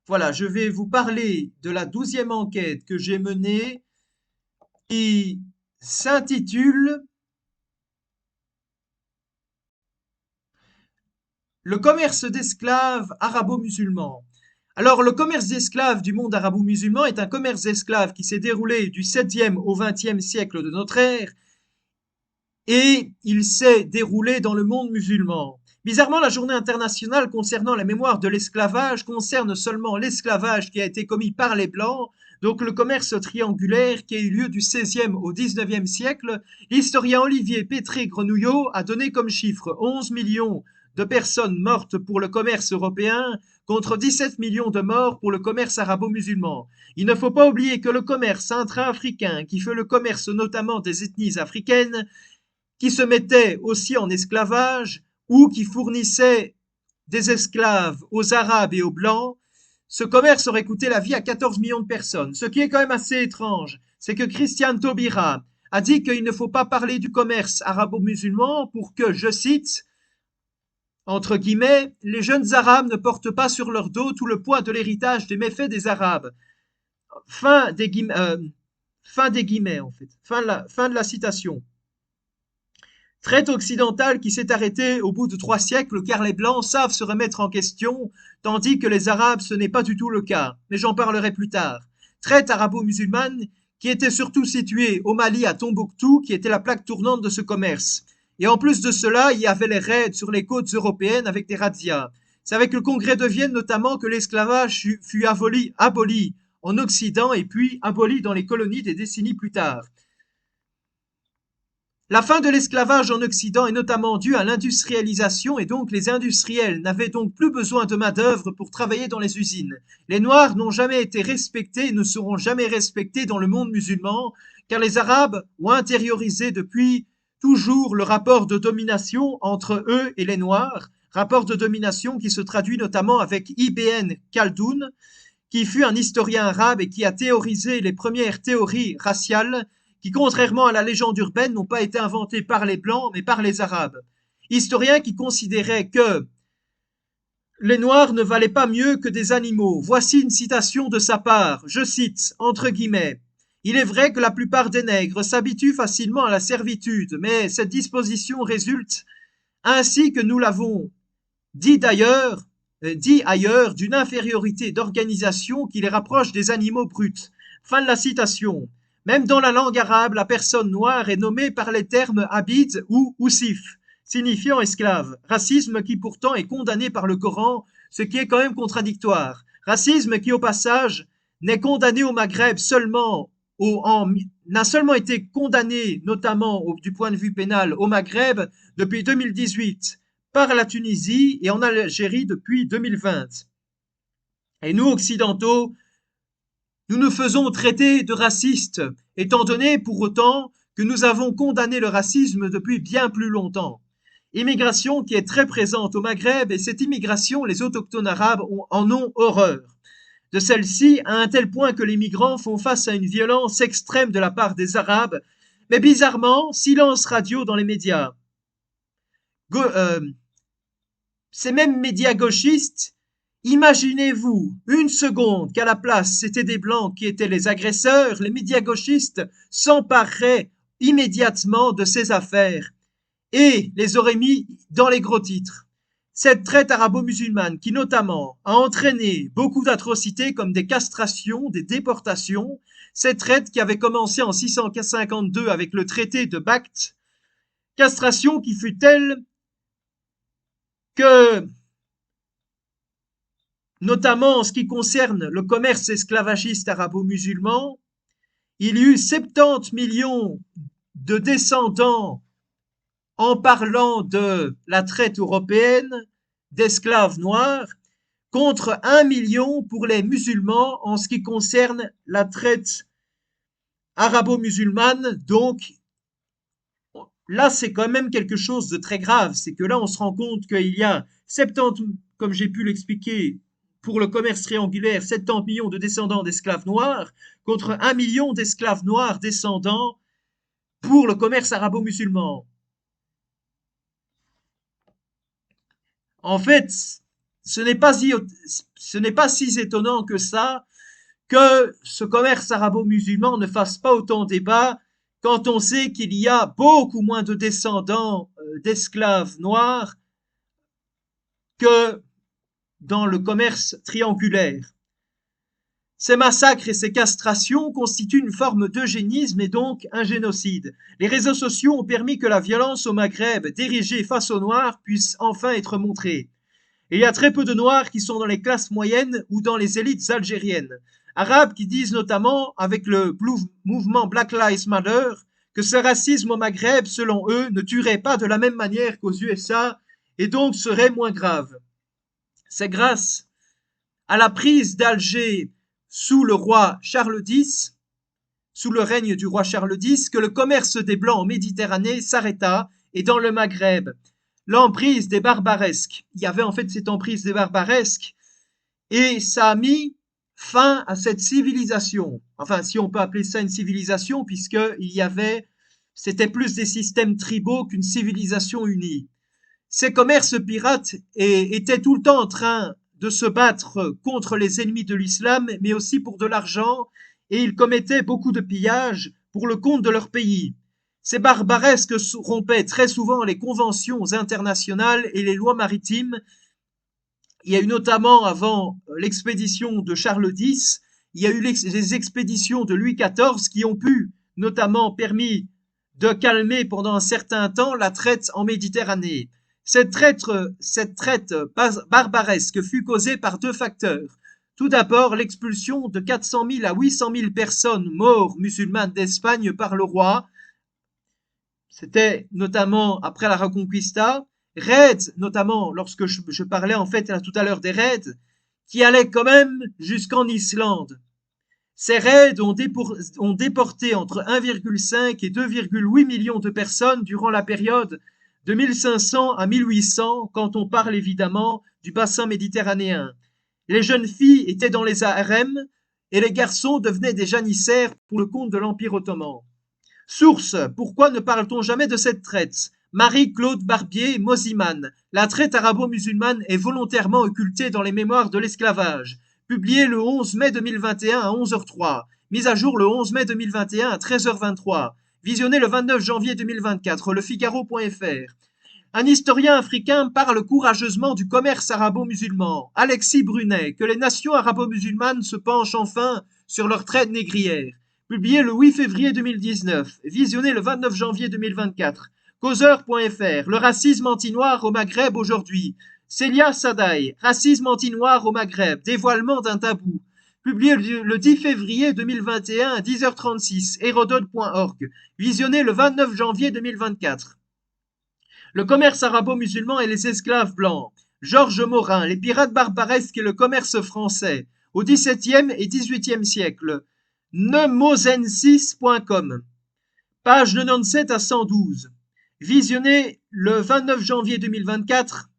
Voilà, je vais vous parler de la 12e enquête que j'ai menée qui s'intitule Le commerce d'esclaves arabo-musulmans. Alors, le commerce d'esclaves du monde arabo-musulman est un commerce d'esclaves qui s'est déroulé du 7e au 20e siècle de notre ère et il s'est déroulé dans le monde musulman. Bizarrement, la journée internationale concernant la mémoire de l'esclavage concerne seulement l'esclavage qui a été commis par les Blancs, donc le commerce triangulaire qui a eu lieu du 16e au 19e siècle. L'historien Olivier Pétré-Grenouillot a donné comme chiffre 11 millions de personnes mortes pour le commerce européen contre 17 millions de morts pour le commerce arabo-musulman. Il ne faut pas oublier que le commerce intra-africain, qui fait le commerce notamment des ethnies africaines, qui se mettaient aussi en esclavage ou qui fournissaient des esclaves aux Arabes et aux Blancs, ce commerce aurait coûté la vie à 14 millions de personnes. Ce qui est quand même assez étrange, c'est que Christian Taubira a dit qu'il ne faut pas parler du commerce arabo-musulman pour que, je cite, entre guillemets, les jeunes Arabes ne portent pas sur leur dos tout le poids de l'héritage des méfaits des Arabes. Fin des guillemets, fin des guillemets en fait. Fin de la citation. Traite occidentale qui s'est arrêtée au bout de 3 siècles car les Blancs savent se remettre en question, tandis que les Arabes ce n'est pas du tout le cas, mais j'en parlerai plus tard. Traite arabo-musulmane qui était surtout située au Mali à Tombouctou, qui était la plaque tournante de ce commerce. Et en plus de cela, il y avait les raids sur les côtes européennes avec des razzias. C'est avec le congrès de Vienne notamment que l'esclavage fut aboli en Occident et puis aboli dans les colonies des décennies plus tard. La fin de l'esclavage en Occident est notamment due à l'industrialisation et donc les industriels n'avaient donc plus besoin de main-d'œuvre pour travailler dans les usines. Les Noirs n'ont jamais été respectés et ne seront jamais respectés dans le monde musulman car les Arabes ont intériorisé depuis toujours le rapport de domination entre eux et les Noirs, rapport de domination qui se traduit notamment avec Ibn Khaldoun, qui fut un historien arabe et qui a théorisé les premières théories raciales qui, contrairement à la légende urbaine, n'ont pas été inventées par les Blancs, mais par les Arabes. Historien qui considérait que les Noirs ne valaient pas mieux que des animaux. Voici une citation de sa part, je cite, entre guillemets. Il est vrai que la plupart des nègres s'habituent facilement à la servitude, mais cette disposition résulte, ainsi que nous l'avons dit d'ailleurs, dit ailleurs, d'une infériorité d'organisation qui les rapproche des animaux bruts. Fin de la citation. Même dans la langue arabe, la personne noire est nommée par les termes abid ou ousif, signifiant esclave. Racisme qui pourtant est condamné par le Coran, ce qui est quand même contradictoire. Racisme qui, au passage, n'est condamné au Maghreb seulement n'a seulement été condamné, notamment du point de vue pénal, au Maghreb depuis 2018 par la Tunisie et en Algérie depuis 2020. Et nous, occidentaux, nous nous faisons traiter de racistes, étant donné pour autant que nous avons condamné le racisme depuis bien plus longtemps. Immigration qui est très présente au Maghreb et cette immigration, les autochtones arabes en ont horreur. De celle-ci à un tel point que les migrants font face à une violence extrême de la part des Arabes, mais bizarrement, silence radio dans les médias. Ces mêmes médias gauchistes, imaginez-vous une seconde qu'à la place c'était des blancs qui étaient les agresseurs, les médias gauchistes s'empareraient immédiatement de ces affaires et les auraient mis dans les gros titres. Cette traite arabo-musulmane qui notamment a entraîné beaucoup d'atrocités comme des castrations, des déportations, cette traite qui avait commencé en 652 avec le traité de Bact, castration qui fut telle que notamment en ce qui concerne le commerce esclavagiste arabo-musulman, il y eut 70 millions de descendants en parlant de la traite européenne d'esclaves noirs contre 1 million pour les musulmans en ce qui concerne la traite arabo-musulmane. Donc là, c'est quand même quelque chose de très grave. C'est que là, on se rend compte qu'il y a 70, comme j'ai pu l'expliquer, pour le commerce triangulaire, 70 millions de descendants d'esclaves noirs contre 1 million d'esclaves noirs descendants pour le commerce arabo-musulman. En fait, ce n'est pas si étonnant que ça que ce commerce arabo-musulman ne fasse pas autant débat quand on sait qu'il y a beaucoup moins de descendants d'esclaves noirs que dans le commerce triangulaire. Ces massacres et ces castrations constituent une forme d'eugénisme et donc un génocide. Les réseaux sociaux ont permis que la violence au Maghreb, dirigée face aux Noirs, puisse enfin être montrée. Et il y a très peu de Noirs qui sont dans les classes moyennes ou dans les élites algériennes. Arabes qui disent notamment, avec le mouvement Black Lives Matter, que ce racisme au Maghreb, selon eux, ne tuerait pas de la même manière qu'aux USA et donc serait moins grave. C'est grâce à la prise d'Alger sous le roi Charles X, sous le règne du roi Charles X, que le commerce des Blancs en Méditerranée s'arrêta et dans le Maghreb, l'emprise des barbaresques. Il y avait en fait cette emprise des barbaresques et ça a mis fin à cette civilisation. Enfin, si on peut appeler ça une civilisation, c'était plus des systèmes tribaux qu'une civilisation unie. Ces commerces pirates étaient tout le temps en train de se battre contre les ennemis de l'islam, mais aussi pour de l'argent, et ils commettaient beaucoup de pillages pour le compte de leur pays. Ces barbaresques rompaient très souvent les conventions internationales et les lois maritimes. Il y a eu notamment, avant l'expédition de Charles X, il y a eu les expéditions de Louis XIV qui ont pu, notamment, permis de calmer pendant un certain temps la traite en Méditerranée. Cette traite barbaresque fut causée par deux facteurs. Tout d'abord, l'expulsion de 400 000 à 800 000 personnes mortes musulmanes d'Espagne par le roi. C'était notamment après la Reconquista. Raids, notamment lorsque je parlais en fait tout à l'heure des raids, qui allaient quand même jusqu'en Islande. Ces raids ont déporté entre 1,5 et 2,8 millions de personnes durant la période de 1500 à 1800, quand on parle évidemment du bassin méditerranéen. Les jeunes filles étaient dans les harems et les garçons devenaient des janissaires pour le compte de l'Empire ottoman. Source: pourquoi ne parle-t-on jamais de cette traite? Marie-Claude Barbier, Mosiman. La traite arabo-musulmane est volontairement occultée dans les mémoires de l'esclavage. Publié le 11 mai 2021 à 11h03. Mise à jour le 11 mai 2021 à 13h23. Visionné le 29 janvier 2024. Lefigaro.fr. Un historien africain parle courageusement du commerce arabo-musulman. Alexis Brunet. Que les nations arabo-musulmanes se penchent enfin sur leur traite négrière. Publié le 8 février 2019. Visionné le 29 janvier 2024. Causeur.fr. Le racisme anti-noir au Maghreb aujourd'hui. Célia Sadaï. Racisme anti-noir au Maghreb. Dévoilement d'un tabou. Publié le 10 février 2021 à 10h36. Hérodote.org. Visionné le 29 janvier 2024. Le commerce arabo-musulman et les esclaves blancs. Georges Morin. Les pirates barbaresques et le commerce français. Au XVIIe et XVIIIe siècle. Nemosensis.com. Page 97 à 112. Visionné le 29 janvier 2024.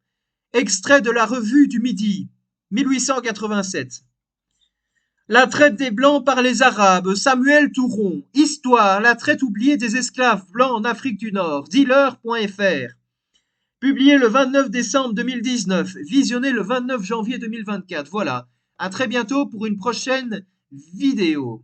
Extrait de la Revue du Midi, 1887. La traite des Blancs par les Arabes, Samuel Touron. Histoire, la traite oubliée des esclaves blancs en Afrique du Nord, dealer.fr. Publié le 29 décembre 2019, visionné le 29 janvier 2024. Voilà, à très bientôt pour une prochaine vidéo.